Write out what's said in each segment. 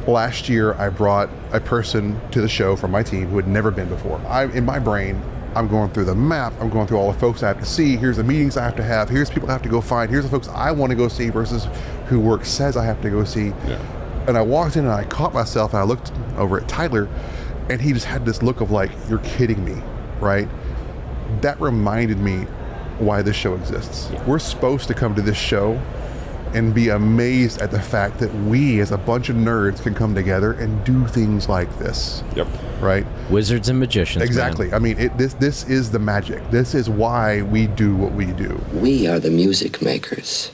Last year, I brought a person to the show from my team who had never been before. In my brain, I'm going through the map, I'm going through all the folks I have to see, here's the meetings I have to have, here's people I have to go find, here's the folks I want to go see versus who work says I have to go see. Yeah. And I walked in and I caught myself and I looked over at Tyler and he just had this look of like, you're kidding me, right? That reminded me why this show exists. Yeah. We're supposed to come to this show and be amazed at the fact that we as a bunch of nerds can come together and do things like this. Yep. Right? Wizards and magicians. Exactly. Man. I mean, this is the magic. This is why we do what we do. We are the music makers,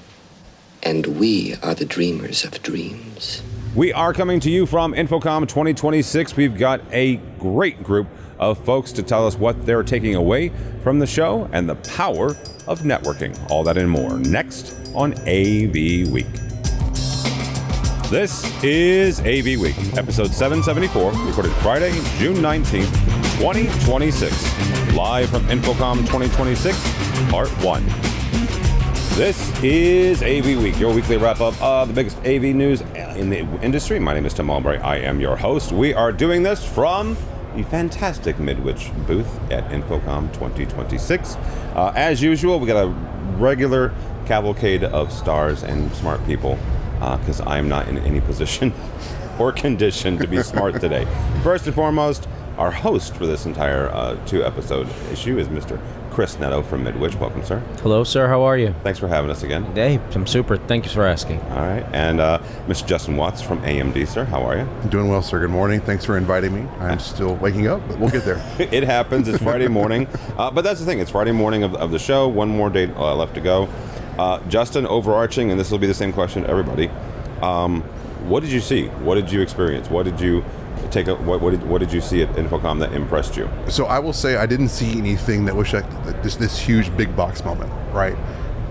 and we are the dreamers of dreams. We are coming to you from InfoComm 2026. We've got a great group of folks to tell us what they're taking away from the show and the power of networking. All that and more next on AV Week. This is AV Week, episode 774, recorded Friday, June 19th, 2026. Live from InfoComm 2026, Part 1. This is AV Week, your weekly wrap-up of the biggest AV news in the industry. My name is Tim Albright. I am your host. We are doing this from the fantastic Midwich booth at InfoComm 2026. As usual, we got a regular cavalcade of stars and smart people, because I am not in any position or condition to be smart today. First and foremost, our host for this entire 2-episode issue is Mr. Chris Neto from Midwich. Welcome, sir. Hello, sir. How are you? Thanks for having us again. Hey, I'm super. Thank you for asking. All right. And Mr. Justin Watts from AMD, sir. How are you? Doing well, sir. Good morning. Thanks for inviting me. I'm still waking up, but we'll get there. It happens. It's Friday morning. But that's the thing. It's Friday morning of the show. One more day left to go. Justin, overarching, and this will be the same question to everybody. What did you see? What did you experience? What did you take? What did you see at InfoComm that impressed you? So I will say I didn't see anything that was like this huge big box moment, right?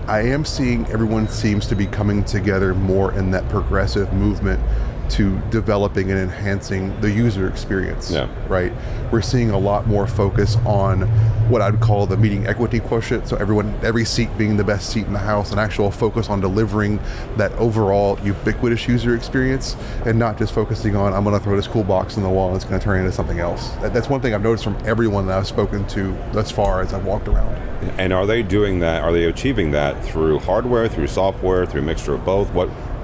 I am seeing everyone seems to be coming together more in that progressive movement to developing and enhancing the user experience, right? We're seeing a lot more focus on what I'd call the meeting equity quotient. So every seat being the best seat in the house, an actual focus on delivering that overall ubiquitous user experience and not just focusing on, I'm gonna throw this cool box on the wall and it's gonna turn into something else. That's one thing I've noticed from everyone that I've spoken to thus far as I've walked around. And are they doing that, are they achieving that through hardware, through software, through a mixture of both?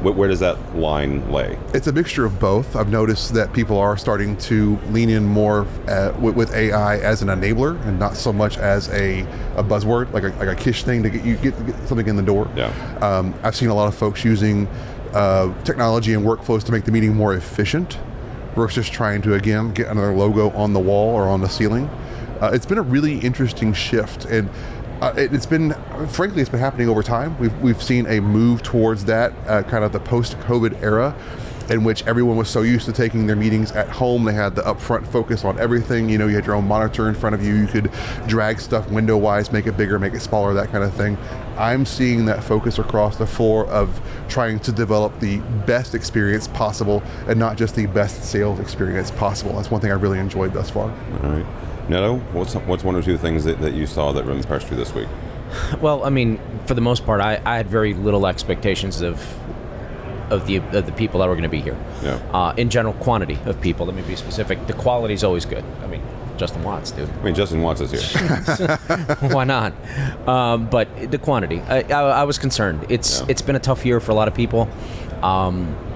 Where does that line lay? It's a mixture of both. I've noticed that people are starting to lean in more with AI as an enabler and not so much as a buzzword, like a kish thing to get something in the door. Yeah. I've seen a lot of folks using technology and workflows to make the meeting more efficient versus just trying to, again, get another logo on the wall or on the ceiling. It's been a really interesting shift, and it's been happening over time. We've seen a move towards that kind of the post-COVID era, in which everyone was so used to taking their meetings at home. They had the upfront focus on everything. You had your own monitor in front of you. You could drag stuff window-wise, make it bigger, make it smaller, that kind of thing. I'm seeing that focus across the floor of trying to develop the best experience possible and not just the best sales experience possible. That's one thing I really enjoyed thus far. All right. Neto, what's one or two things that you saw that really impressed you this week? Well, I mean, for the most part, I had very little expectations of the people that were going to be here. Yeah. In general, quantity of people. Let me be specific. The quality is always good. I mean, Justin Watts, dude. I mean, Justin Watts is here. Why not? But the quantity. I was concerned. It's been a tough year for a lot of people.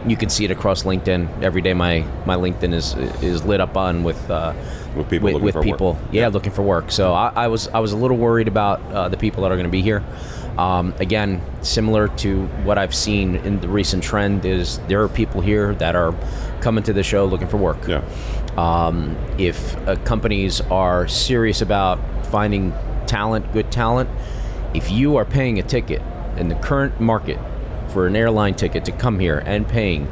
You can see it across LinkedIn. Every day my LinkedIn is lit up on with people looking for work. Looking for work. So I was a little worried about the people that are going to be here. Again, similar to what I've seen in the recent trend is there are people here that are coming to the show looking for work. Yeah. If companies are serious about finding talent, good talent, if you are paying a ticket in the current market for an airline ticket to come here and paying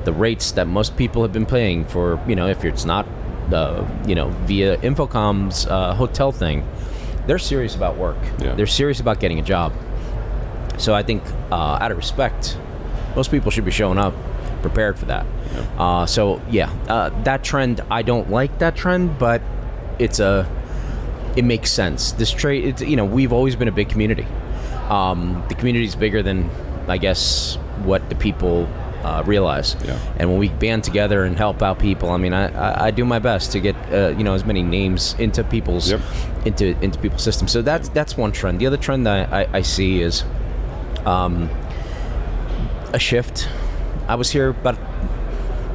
the rates that most people have been paying for, if it's not, via InfoComm's hotel thing, they're serious about work. Yeah. They're serious about getting a job. So I think, out of respect, most people should be showing up prepared for that. Yeah. That trend, I don't like that trend, but it makes sense. This trade, we've always been a big community. The community is bigger than, I guess, what the people realize. Yeah. And when we band together and help out people, I mean, I do my best to get as many names into people's into people's systems. So that's one trend. The other trend that I see is a shift. I was here about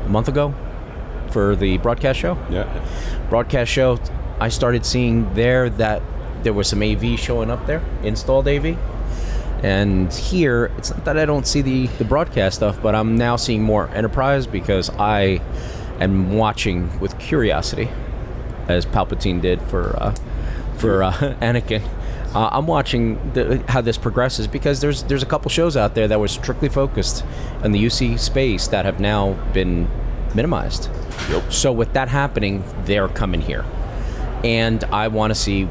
a month ago for the broadcast show. Yeah. Broadcast show. I started seeing there that there was some AV showing up there, installed AV. And here, it's not that I don't see the broadcast stuff, but I'm now seeing more enterprise because I am watching with curiosity, as Palpatine did for Anakin. I'm watching how this progresses because there's a couple shows out there that were strictly focused on the UC space that have now been minimized. Yep. So with that happening, they're coming here. And I want to see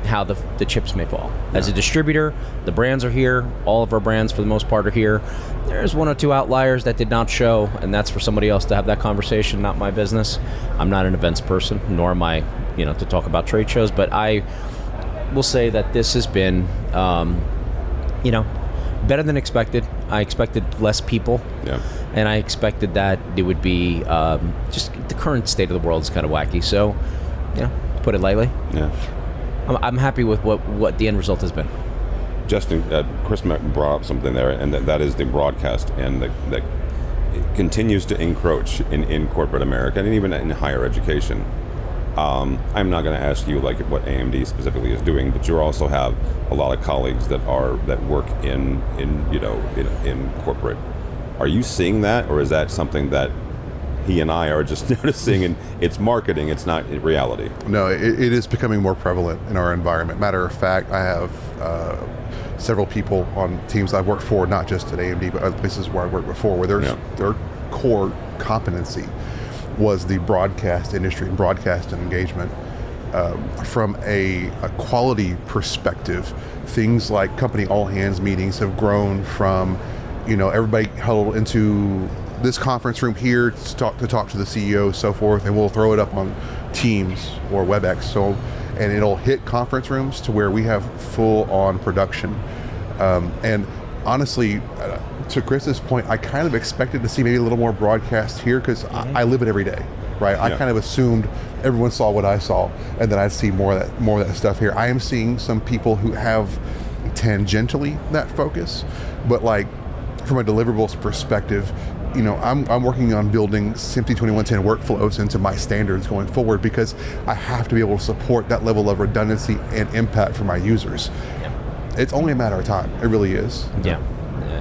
how the chips may fall. As a distributor, the brands are here. All of our brands, for the most part, are here. There's one or two outliers that did not show, and that's for somebody else to have that conversation, not my business. I'm not an events person, nor am I, to talk about trade shows. But I will say that this has been, better than expected. I expected less people. Yeah. And I expected that it would be just the current state of the world is kind of wacky. So, put it lightly. Yeah. I'm happy with what the end result has been. Justin, Chris brought up something there, and that is the broadcast, and that it continues to encroach in corporate America and even in higher education. I'm not going to ask you like what AMD specifically is doing, but you also have a lot of colleagues that work in corporate. Are you seeing that, or is that something that he and I are just noticing, and it's marketing, it's not reality? No, it is becoming more prevalent in our environment. Matter of fact, I have several people on teams I've worked for, not just at AMD, but other places where I worked before, where their core competency was the broadcast industry and broadcast engagement. From a quality perspective, things like company all-hands meetings have grown from, everybody huddled into this conference room here to talk to the CEO, so forth, and we'll throw it up on Teams or WebEx, and it'll hit conference rooms to where we have full-on production. And honestly, to Chris's point, I kind of expected to see maybe a little more broadcast here because I live it every day, right? I kind of assumed everyone saw what I saw, and then I'd see more of that stuff here. I am seeing some people who have tangentially that focus, but like from a deliverables perspective, I'm working on building SMPTE 2110 workflows into my standards going forward because I have to be able to support that level of redundancy and impact for my users. It's only a matter of time. It really is. Yeah,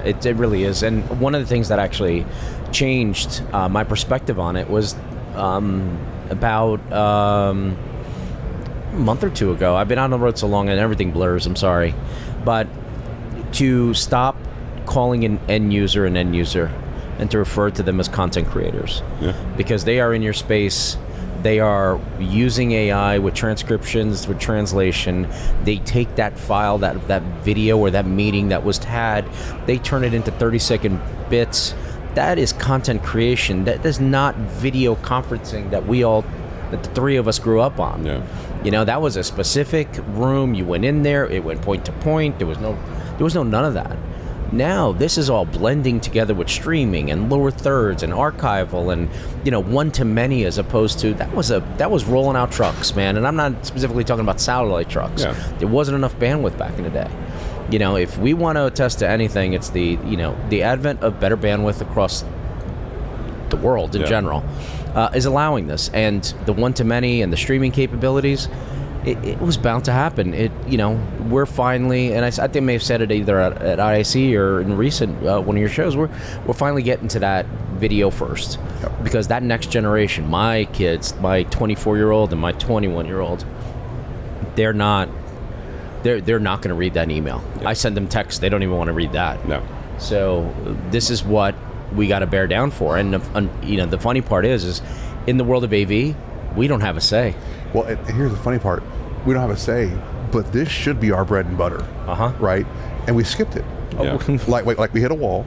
it really is. And one of the things that actually changed my perspective on it was about a month or two ago. I've been on the road so long and everything blurs, I'm sorry. But to stop calling an end user and to refer to them as content creators. Yeah. Because they are in your space. They are using AI with transcriptions, with translation. They take that file, that video or that meeting that was had, they turn it into 30-second bits. That is content creation. That is not video conferencing that the three of us grew up on. Yeah. That was a specific room. You went in there, it went point to point. There was no none of that. Now this is all blending together with streaming and lower thirds and archival and one-to-many, as opposed to that was rolling out trucks, man. And I'm not specifically talking about satellite trucks. Yeah. There wasn't enough bandwidth back in the day. If we want to attest to anything, it's the advent of better bandwidth across the world in general is allowing this, and the one-to-many and the streaming capabilities. It was bound to happen. We're finally, and I think I may have said it either at IIC or in recent one of your shows. We're finally getting to that video first, because that next generation, my kids, my 24-year-old and my 21-year-old, they're not going to read that email. Yep. I send them texts; they don't even want to read that. No. So this is what we got to bear down for. And the funny part is in the world of AV, we don't have a say. Well, and here's the funny part. We don't have a say, but this should be our bread and butter, right? And we skipped it. Yeah. Like we hit a wall,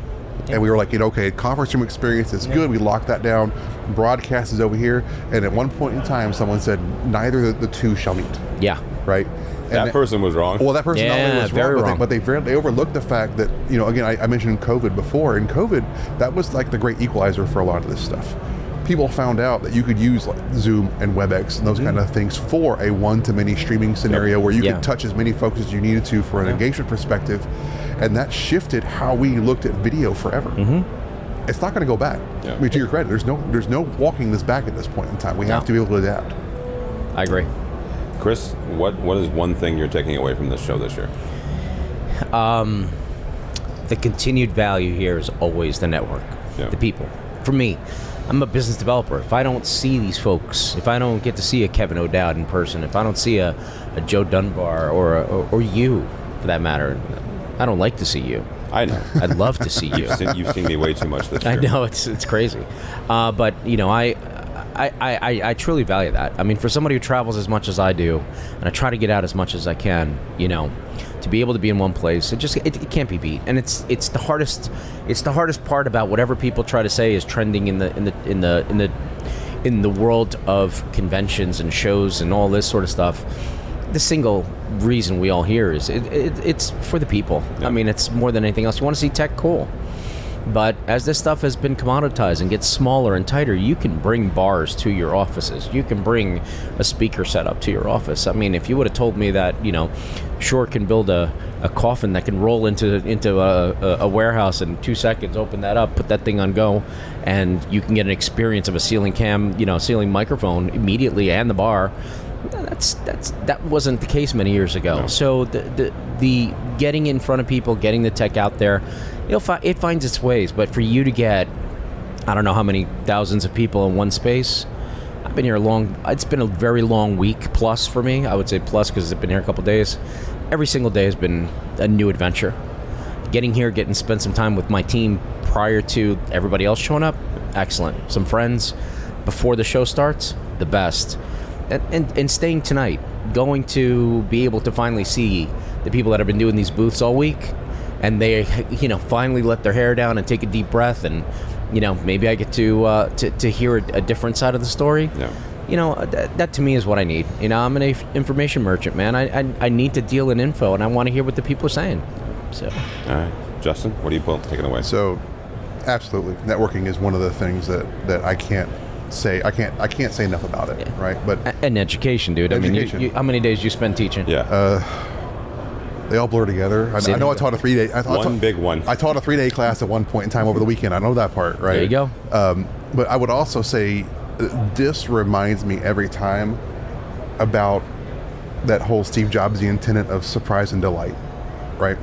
and we were like, okay, conference room experience is good. We locked that down. Broadcast is over here. And at one point in time, someone said, neither of the two shall meet. Yeah. Right? That person was wrong. Well, that person not only Yeah, was very wrong, wrong. but they overlooked the fact that, again, I mentioned COVID before. In COVID, that was like the great equalizer for a lot of this stuff. People found out that you could use like Zoom and WebEx and those kind of things for a one-to-many streaming scenario where you Yeah. could touch as many folks as you needed to for an engagement perspective, and that shifted how we looked at video forever. It's not going to go back. Yeah. I mean, to your credit, there's no walking this back at this point in time. We have to be able to adapt. I agree. Chris, what is one thing you're taking away from this show this year? The continued value here is always the network, Yeah. the people. For me, I'm a business developer. If I don't see these folks, if I don't get to see a Kevin O'Dowd in person, if I don't see a Joe Dunbar or you, for that matter, I don't like to see you. I know. I'd love to see you. You've seen me way too much this year. I know it's crazy, but I truly value that. I mean, for somebody who travels as much as I do, and I try to get out as much as I can, to be able to be in one place, it can't be beat. And it's the hardest part about whatever people try to say is trending in the world of conventions and shows and all this sort of stuff. The single reason we all hear is it's for the people. Yeah. I mean, it's more than anything else. You want to see tech, cool. But as this stuff has been commoditized and gets smaller and tighter, you can bring bars to your offices. You can bring a speaker setup to your office. I mean, if you would have told me that, Shure can build a coffin that can roll into a warehouse in 2 seconds, open that up, put that thing on go, and you can get an experience of a ceiling microphone immediately and the bar. That wasn't the case many years ago. No. So the getting in front of people, getting the tech out there, it finds its ways. But for you to get, I don't know how many thousands of people in one space, I've been here long. It's been a very long week plus for me. I would say plus because I've been here a couple days. Every single day has been a new adventure. Getting here, spend some time with my team prior to everybody else showing up, excellent. Some friends before the show starts, the best. And staying tonight, going to be able to finally see the people that have been doing these booths all week, and they, finally let their hair down and take a deep breath, and maybe I get to hear a different side of the story. Yeah. That to me is what I need. I'm an information merchant, man. I need to deal in info, and I want to hear what the people are saying. So, All right, Justin, what do you taking away? So, absolutely, networking is one of the things that I can't say. I can't say enough about it, right? But and education, dude. Education. I mean, how many days you spend teaching? Yeah. they all blur together. I know I taught a 3-day. Big one. I taught a 3-day class at one point in time over the weekend. I know that part, right? There you go. But I would also say this reminds me every time about that whole Steve Jobsian tenet of surprise and delight, right?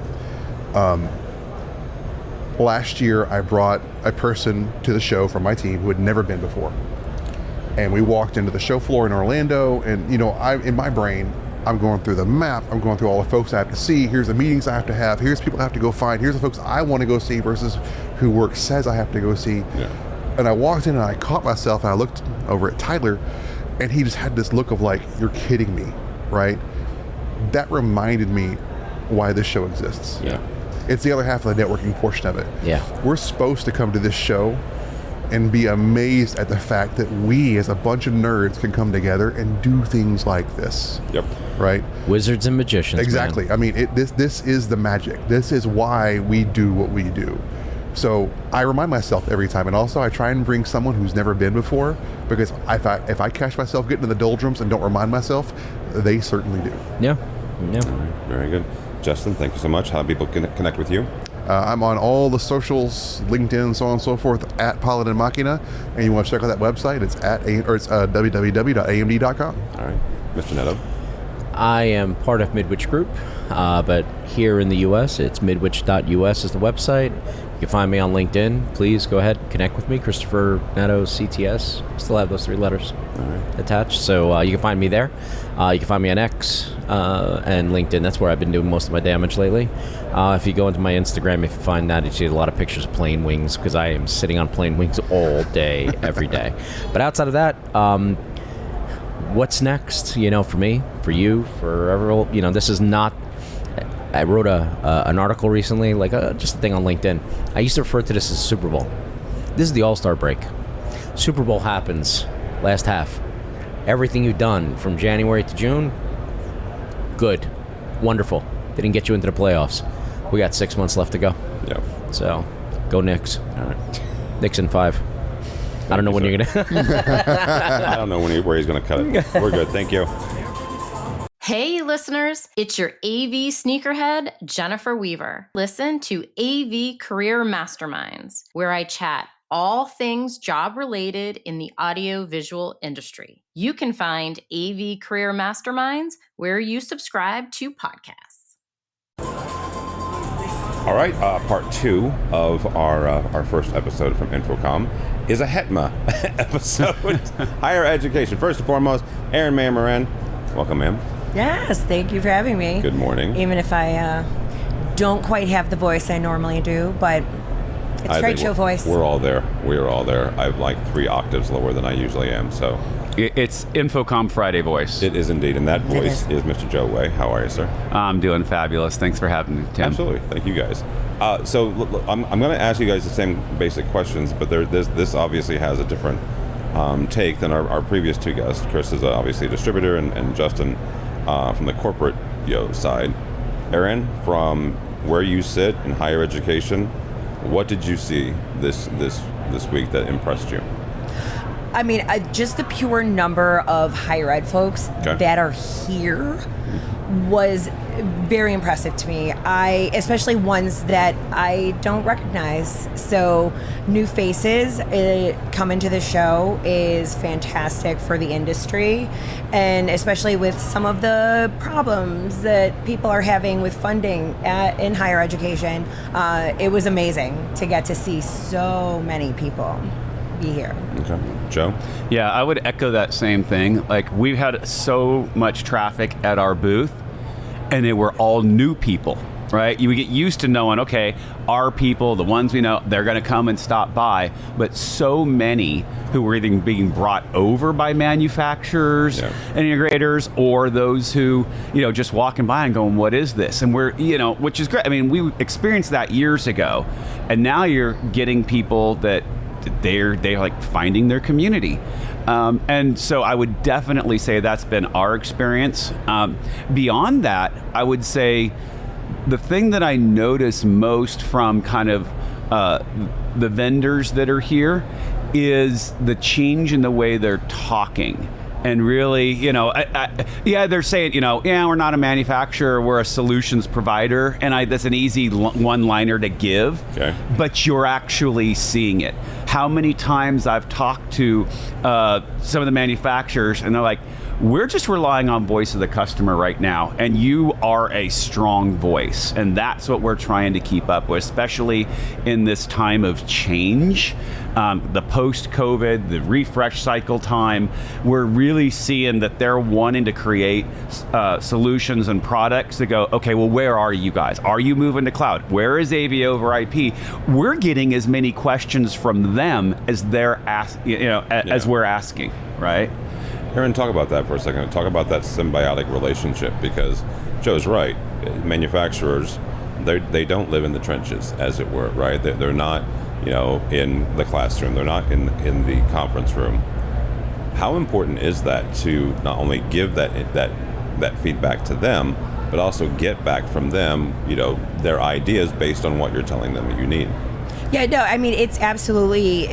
Last year, I brought a person to the show from my team who had never been before. And we walked into the show floor in Orlando, and in my brain, I'm going through the map, I'm going through all the folks I have to see, here's the meetings I have to have, here's people I have to go find, here's the folks I want to go see versus who work says I have to go see. Yeah. And I walked in and I caught myself, and I looked over at Tyler, and he just had this look of like, you're kidding me, right? That reminded me why this show exists. Yeah. It's the other half of the networking portion of it. Yeah. We're supposed to come to this show and be amazed at the fact that we as a bunch of nerds can come together and do things like this. Yep. Right? Wizards and magicians. Exactly. Man. I mean, this is the magic. This is why we do what we do. So I remind myself every time, and also I try and bring someone who's never been before, because if I catch myself getting in the doldrums and don't remind myself, they certainly do. Yeah. Yeah. All right. Very good. Justin, thank you so much. How do people connect with you? I'm on all the socials, LinkedIn, so on and so forth, at Paladin Machina. And you want to check out that website, it's www.amd.com. All right. Mr. Neto. I am part of Midwich Group, but here in the U.S., it's midwich.us is the website. You can find me on LinkedIn. Please go ahead, connect with me, Christopher Neto, CTS. Still have those 3 letters attached, so you can find me there. You can find me on X and LinkedIn. That's where I've been doing most of my damage lately. If you go into my Instagram, if you find that, you see a lot of pictures of plane wings, because I am sitting on plane wings all day, every day. But outside of that, what's next? For me, for you, for everyone. This is not. I wrote an article recently, just a thing on LinkedIn. I used to refer to this as Super Bowl. This is the All-Star break. Super Bowl happens last half. Everything you've done from January to June, Good. Wonderful. They didn't get you into the playoffs. We got 6 months left to go. Yep. So, go Knicks. All right. Knicks in 5. I don't know when you're going to... I don't know where he's going to cut it. We're good. Thank you. Hey, listeners, it's your AV sneakerhead, Jennifer Weaver. Listen to AV Career Masterminds, where I chat all things job-related in the audio-visual industry. You can find AV Career Masterminds where you subscribe to podcasts. All right, part 2 of our first episode from InfoComm is a HETMA episode. Higher education. First and foremost, Erin Maher-Moran. Welcome, ma'am. Yes, thank you for having me. Good morning. Even if I don't quite have the voice I normally do, but it's trade show voice. We're all there. We're all there. I'm like 3 octaves lower than I usually am, so. It's InfoComm Friday voice. It is indeed, and that voice is Mr. Joe Way. How are you, sir? I'm doing fabulous. Thanks for having me, Tim. Absolutely. Thank you, guys. So I'm going to ask you guys the same basic questions, but this obviously has a different take than our previous 2 guests. Chris is obviously a distributor, and Justin from the corporate side. Erin, from where you sit in higher education, what did you see this week that impressed you? I mean, just the pure number of higher ed folks that are here was very impressive to me. Especially ones that I don't recognize. So new faces coming to the show is fantastic for the industry, and especially with some of the problems that people are having with funding in higher education. It was amazing to get to see so many people be here. Okay. Joe? Yeah, I would echo that same thing. Like, we've had so much traffic at our booth, and they were all new people, right? You would get used to knowing, okay, our people, the ones we know, they're going to come and stop by. But so many who were either being brought over by manufacturers and integrators, or those who, just walking by and going, what is this? And we're, which is great. I mean, we experienced that years ago, and now you're getting people that they're like finding their community. And so I would definitely say that's been our experience. Beyond that, I would say the thing that I notice most from kind of the vendors that are here is the change in the way they're talking. And really, they're saying, we're not a manufacturer, we're a solutions provider. And that's an easy one-liner to give, but you're actually seeing it. How many times I've talked to some of the manufacturers, and they're like, we're just relying on voice of the customer right now, and you are a strong voice. And that's what we're trying to keep up with, especially in this time of change. The post-COVID, the refresh cycle time, we're really seeing that they're wanting to create solutions and products that go, okay, well, where are you guys? Are you moving to cloud? Where is AV over IP? We're getting as many questions from them as they're as we're asking, right? Erin, talk about that for a second. Talk about that symbiotic relationship, because Joe's right. Manufacturers, they don't live in the trenches, as it were, right? They're not, in the classroom. They're not in the conference room. How important is that to not only give that feedback to them, but also get back from them, their ideas based on what you're telling them that you need? Yeah, no, I mean, it's absolutely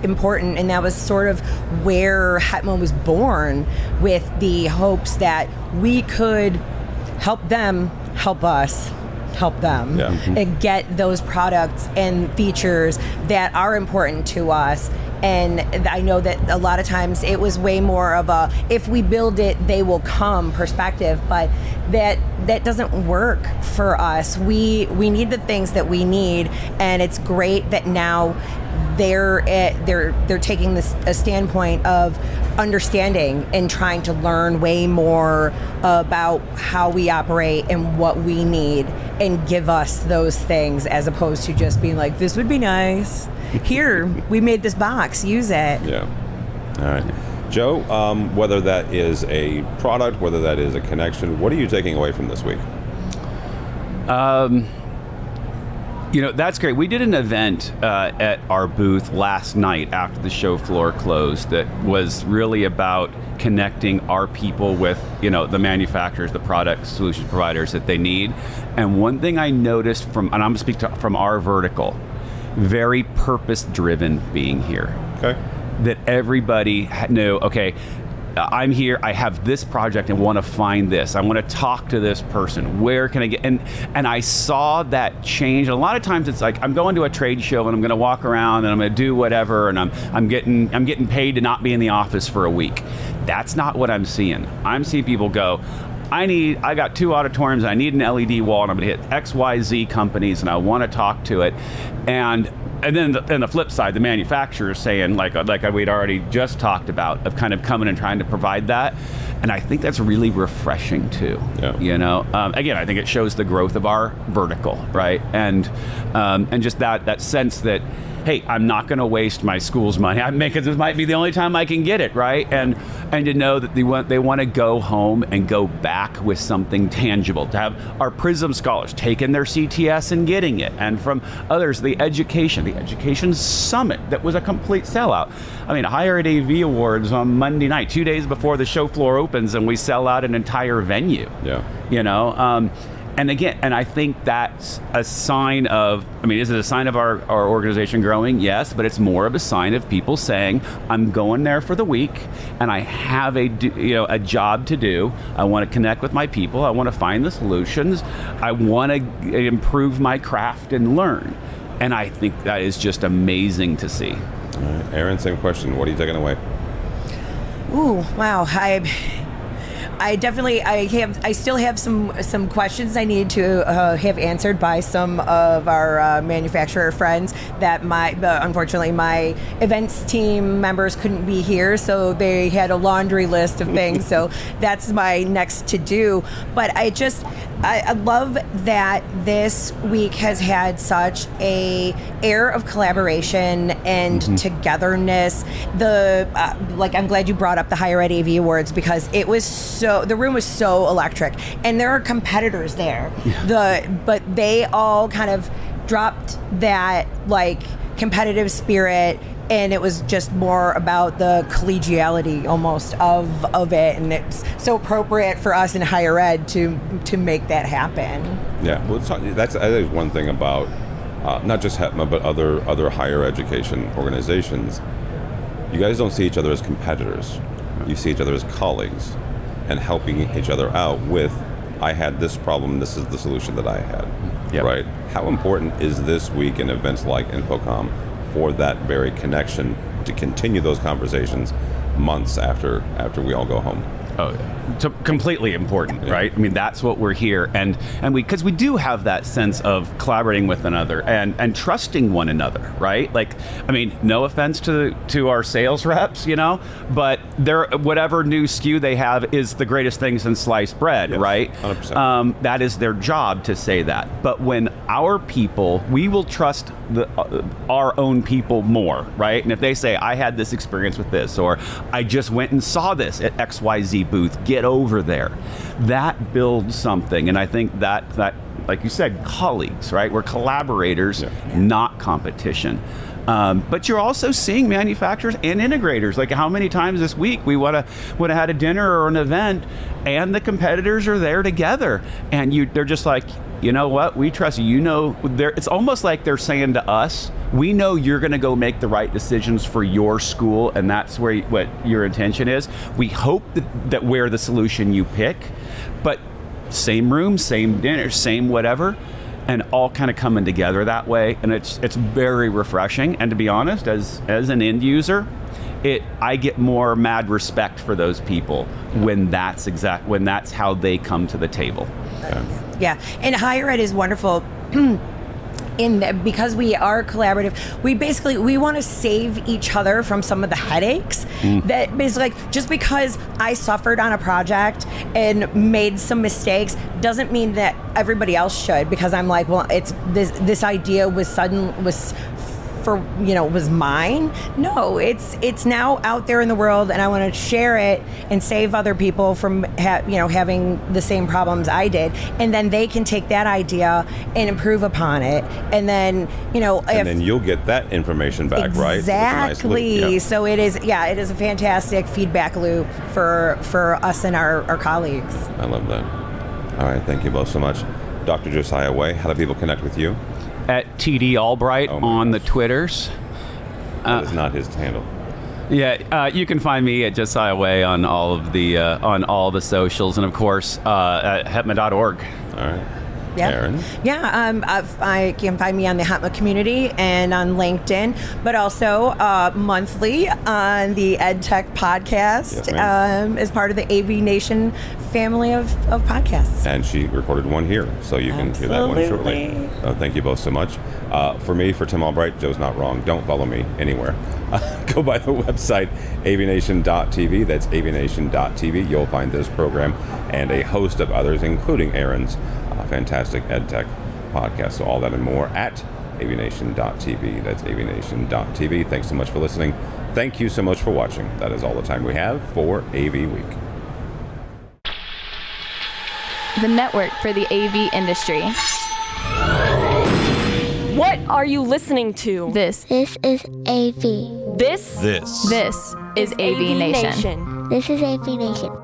important, and that was sort of where HETMA was born, with the hopes that we could help them help us help them and get those products and features that are important to us. And I know that a lot of times it was way more of a, if we build it, they will come perspective, but that doesn't work for us. We need the things that we need, and it's great that now they're taking a standpoint of understanding and trying to learn way more about how we operate and what we need, and give us those things, as opposed to just being like, this would be nice. Here, we made this box, use it. Yeah. All right. Joe, whether that is a product, whether that is a connection, what are you taking away from this week? You know, that's great. We did an event at our booth last night after the show floor closed that was really about connecting our people with, you know, the manufacturers, the product solution providers that they need. And one thing I noticed from, and I'm going to speak from our vertical, very purpose-driven being here. Okay. That everybody knew, okay, I'm here, I have this project and want to find this. I want to talk to this person. Where can I get, and I saw that change. A lot of times it's like, I'm going to a trade show and I'm going to walk around and I'm going to do whatever, and I'm getting paid to not be in the office for a week. That's not what I'm seeing. I'm seeing people go, I got 2 auditoriums and I need an LED wall and I'm going to hit XYZ companies and I want to talk to it. And then the flip side, the manufacturers saying, like we'd already just talked about, of kind of coming and trying to provide that. And I think that's really refreshing too. Yeah. You know, again, I think it shows the growth of our vertical, right? And just that sense that, hey, I'm not going to waste my school's money. Because this might be the only time I can get it, right? And to know that they want to go home and go back with something tangible. To have our PRISM scholars taking their CTS and getting it, and from others, the education summit that was a complete sellout. I mean, Higher Ed AV Awards on Monday night, 2 days before the show floor opens, and we sell out an entire venue. Yeah, you know. And again, and I think that's a sign of, I mean, is it a sign of our organization growing? Yes, but it's more of a sign of people saying, I'm going there for the week and I have a job to do. I want to connect with my people. I want to find the solutions. I want to improve my craft and learn. And I think that is just amazing to see. All right. Erin, same question. What are you taking away? Ooh, wow. I still have some questions I need to have answered by some of our manufacturer friends that unfortunately my events team members couldn't be here, so they had a laundry list of things. So that's my next to do. But I love that this week has had such a air of collaboration and togetherness. I'm glad you brought up the Higher Ed AV Awards, because the room was so electric, and there are competitors there. But they all kind of dropped that competitive spirit, and it was just more about the collegiality almost of it, and it's so appropriate for us in higher ed to make that happen. Yeah, well, that's I think one thing about not just HETMA but other higher education organizations. You guys don't see each other as competitors. You see each other as colleagues and helping each other out with, I had this problem, this is the solution that I had. Yep. Right? How important is this week in events like InfoComm for that very connection to continue those conversations months after we all go home? Oh, completely important, right? I mean, that's what we're here, and because we do have that sense of collaborating with another and trusting one another, right? Like, I mean, no offense to our sales reps, you know, but whatever new SKU they have is the greatest thing since sliced bread, yes, right? 100%. That is their job to say that. But when our people, we will trust our own people more, right? And if they say, I had this experience with this, or I just went and saw this at XYZ booth, get over there. That builds something. And I think that like you said, colleagues, right? We're collaborators, not competition. But you're also seeing manufacturers and integrators. Like, how many times this week we would have had a dinner or an event and the competitors are there together, and they're just like, you know what, we trust you. You know, it's almost like they're saying to us, we know you're going to go make the right decisions for your school, and that's what your intention is. We hope that we're the solution you pick, but same room, same dinner, same whatever, and all kind of coming together that way. And it's very refreshing. And to be honest, as an end user, I get more mad respect for those people when that's how they come to the table. Yeah, and higher ed is wonderful because we are collaborative. We want to save each other from some of the headaches that basically, just because I suffered on a project and made some mistakes doesn't mean that everybody else should, because I'm like, well, it's this idea was for, was mine. No, it's now out there in the world, and I want to share it and save other people from having the same problems I did, and then they can take that idea and improve upon it, and then and then you'll get that information back, right? Exactly. So it is a fantastic feedback loop for us and our colleagues. I love that. All right, thank you both so much. Dr. Josiah Way, how do people connect with you? At TD Albright on the Twitters. That is not his handle. Yeah, you can find me at Josiah Way on all of the socials, and of course at hetma.org. All right. Yeah. Erin? Yeah, I can find me on the HETMA community and on LinkedIn, but also monthly on the EdTech podcast as part of the AVNation family of podcasts. And she recorded one here, so you can hear that one shortly. Thank you both so much. For Tim Albright, Joe's not wrong. Don't follow me anywhere. Go by the website, avnation.tv. That's avnation.tv. You'll find this program and a host of others, including Erin's fantastic EdTech podcast. So all that and more at avnation.tv. That's avnation.tv. Thanks so much for listening. Thank you so much for watching. That is all the time we have for AV Week. The network for the AV industry. What are you listening to? This is AV. This is AVNation. This is AVNation.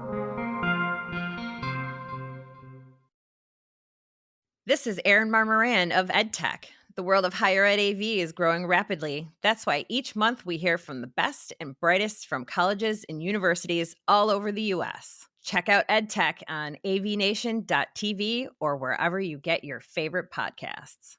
This is Erin Maher-Moran of EdTech. The world of higher ed AV is growing rapidly. That's why each month we hear from the best and brightest from colleges and universities all over the U.S. Check out EdTech on avnation.tv or wherever you get your favorite podcasts.